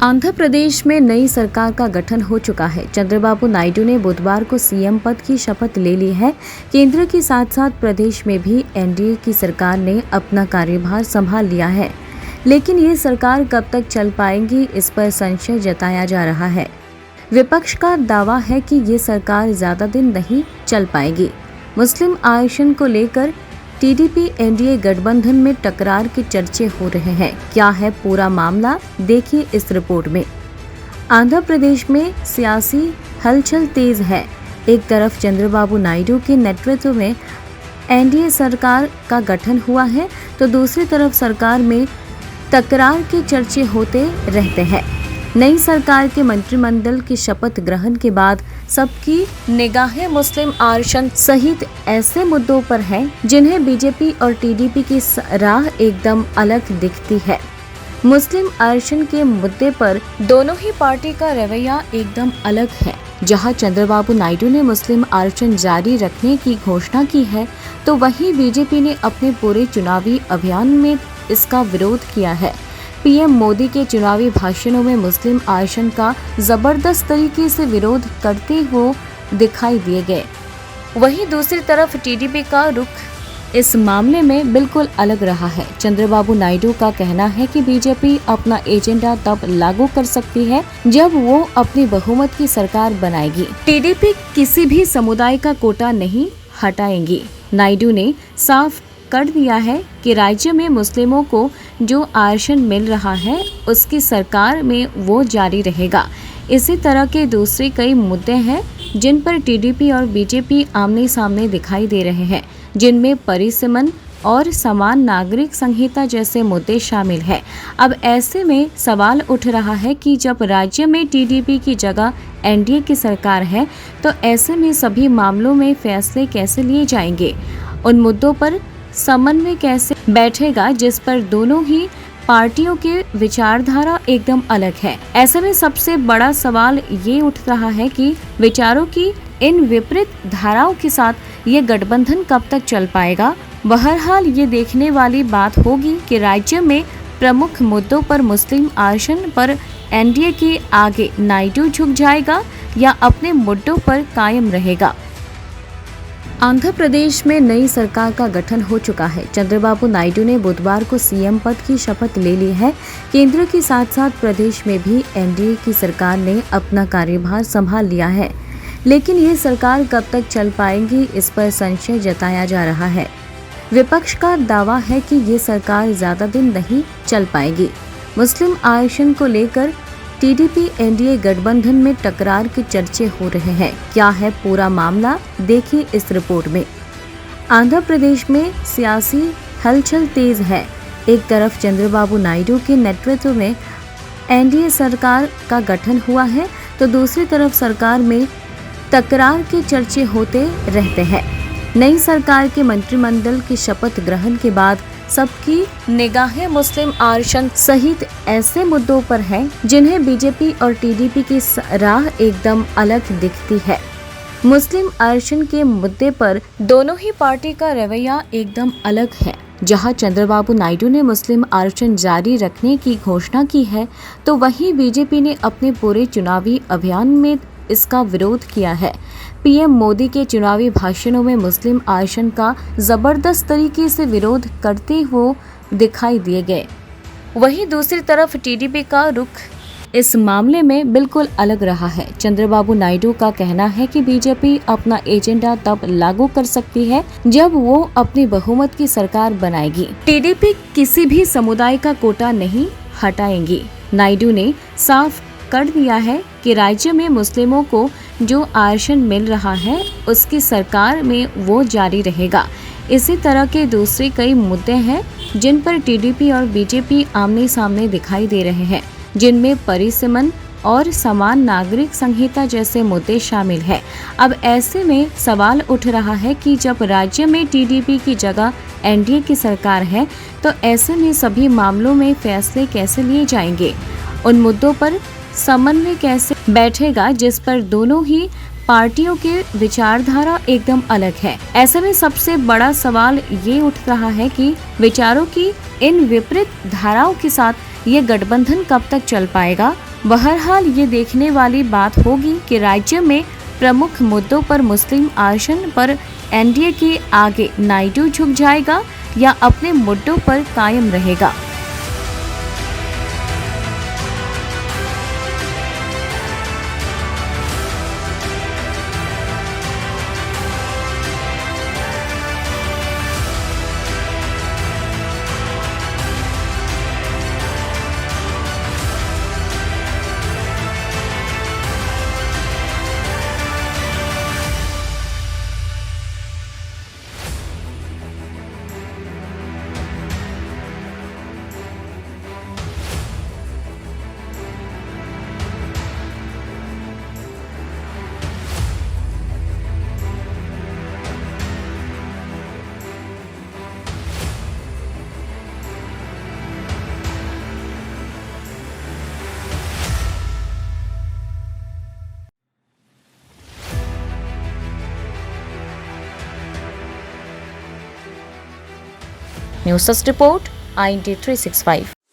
आंध्र प्रदेश में नई सरकार का गठन हो चुका है। चंद्रबाबू नायडू ने बुधवार को सीएम पद की शपथ ले ली है। केंद्र के साथ साथ प्रदेश में भी एनडीए की सरकार ने अपना कार्यभार संभाल लिया है, लेकिन ये सरकार कब तक चल पाएगी, इस पर संशय जताया जा रहा है। विपक्ष का दावा है कि ये सरकार ज्यादा दिन नहीं चल पाएगी। मुस्लिम आरक्षण को लेकर टीडीपी एनडीए गठबंधन में टकरार के चर्चे हो रहे हैं। क्या है पूरा मामला, देखिए इस रिपोर्ट में। आंध्र प्रदेश में सियासी हलचल तेज है। एक तरफ चंद्रबाबू नायडू के नेतृत्व में एनडीए सरकार का गठन हुआ है, तो दूसरी तरफ सरकार में टकरार के चर्चे होते रहते हैं। नई सरकार के मंत्रिमंडल की शपथ ग्रहण के बाद सबकी निगाहें मुस्लिम आरक्षण सहित ऐसे मुद्दों पर हैं जिन्हें बीजेपी और टीडीपी की राह एकदम अलग दिखती है। मुस्लिम आरक्षण के मुद्दे पर दोनों ही पार्टी का रवैया एकदम अलग है। जहां चंद्रबाबू नायडू ने मुस्लिम आरक्षण जारी रखने की घोषणा की है, तो वहीं बीजेपी ने अपने पूरे चुनावी अभियान में इसका विरोध किया है। पीएम मोदी के चुनावी भाषणों में मुस्लिम आरक्षण का जबरदस्त तरीके से विरोध करते हुए दिखाई दिए गए। वहीं दूसरी तरफ टीडीपी का रुख इस मामले में बिल्कुल अलग रहा है। चंद्रबाबू नायडू का कहना है कि बीजेपी अपना एजेंडा तब लागू कर सकती है जब वो अपनी बहुमत की सरकार बनाएगी। टीडीपी किसी भी समुदाय का कोटा नहीं हटाएंगी। नायडू ने साफ कर दिया है कि राज्य में मुस्लिमों को जो आरक्षण मिल रहा है उसकी सरकार में वो जारी रहेगा। इसी तरह के दूसरे कई मुद्दे हैं जिन पर टीडीपी और बीजेपी आमने सामने दिखाई दे रहे हैं, जिनमें परिसीमन और समान नागरिक संहिता जैसे मुद्दे शामिल हैं। अब ऐसे में सवाल उठ रहा है कि जब राज्य में टीडीपी की जगह एनडीए की सरकार है, तो ऐसे में सभी मामलों में फैसले कैसे लिए जाएंगे, उन मुद्दों पर समन्वय कैसे बैठेगा, जिस पर दोनों ही पार्टियों के विचारधारा एकदम अलग है। ऐसे में सबसे बड़ा सवाल ये उठ रहा है कि विचारों की इन विपरीत धाराओं के साथ ये गठबंधन कब तक चल पाएगा। बहरहाल ये देखने वाली बात होगी कि राज्य में प्रमुख मुद्दों पर मुस्लिम आरक्षण पर एनडीए के आगे नायडू झुक जाएगा या अपने मुद्दों पर कायम रहेगा। आंध्र प्रदेश में नई सरकार का गठन हो चुका है। चंद्रबाबू नायडू ने बुधवार को सीएम पद की शपथ ले ली है। केंद्र के साथ साथ प्रदेश में भी एनडीए की सरकार ने अपना कार्यभार संभाल लिया है, लेकिन ये सरकार कब तक चल पाएगी, इस पर संशय जताया जा रहा है। विपक्ष का दावा है कि ये सरकार ज्यादा दिन नहीं चल पाएगी। मुस्लिम आरक्षण को लेकर टीडीपी एनडीए गठबंधन में टकरार के चर्चे हो रहे हैं। क्या है पूरा मामला, देखिए इस रिपोर्ट में। आंध्र प्रदेश में सियासी हलचल तेज है। एक तरफ चंद्रबाबू नायडू के नेतृत्व में एनडीए सरकार का गठन हुआ है, तो दूसरी तरफ सरकार में टकरार के चर्चे होते रहते हैं। नई सरकार के मंत्रिमंडल की शपथ ग्रहण के बाद सबकी निगाहें मुस्लिम आरक्षण सहित ऐसे मुद्दों पर हैं जिन्हें बीजेपी और टीडीपी की राह एकदम अलग दिखती है। मुस्लिम आरक्षण के मुद्दे पर दोनों ही पार्टी का रवैया एकदम अलग है। जहां चंद्रबाबू नायडू ने मुस्लिम आरक्षण जारी रखने की घोषणा की है, तो वहीं बीजेपी ने अपने पूरे चुनावी अभियान में इसका विरोध किया है। पीएम मोदी के चुनावी भाषणों में मुस्लिम आरक्षण का जबरदस्त तरीके से विरोध करते हुए दिखाई दिए गए। वहीं दूसरी तरफ टीडीपी का रुख इस मामले में बिल्कुल अलग रहा है। चंद्रबाबू नायडू का कहना है कि बीजेपी अपना एजेंडा तब लागू कर सकती है जब वो अपनी बहुमत की सरकार बनाएगी। टीडीपी किसी भी समुदाय का कोटा नहीं हटाएंगी। नायडू ने साफ कर दिया है कि राज्य में मुस्लिमों को जो आरक्षण मिल रहा है उसकी सरकार में वो जारी रहेगा। इसी तरह के दूसरे कई मुद्दे हैं जिन पर टीडीपी और बीजेपी आमने सामने दिखाई दे रहे हैं, जिनमें परिसीमन और समान नागरिक संहिता जैसे मुद्दे शामिल हैं। अब ऐसे में सवाल उठ रहा है कि जब राज्य में टीडीपी की जगह एनडीए की सरकार है, तो ऐसे में सभी मामलों में फैसले कैसे लिए जाएंगे, उन मुद्दों पर समन्वय कैसे बैठेगा, जिस पर दोनों ही पार्टियों के विचारधारा एकदम अलग है। ऐसे में सबसे बड़ा सवाल ये उठ रहा है कि विचारों की इन विपरीत धाराओं के साथ ये गठबंधन कब तक चल पाएगा? बहरहाल ये देखने वाली बात होगी कि राज्य में प्रमुख मुद्दों पर मुस्लिम आरक्षण पर एनडीए के आगे नायडू झुक जाएगा या अपने मुद्दों पर कायम रहेगा। News desk report IND 365।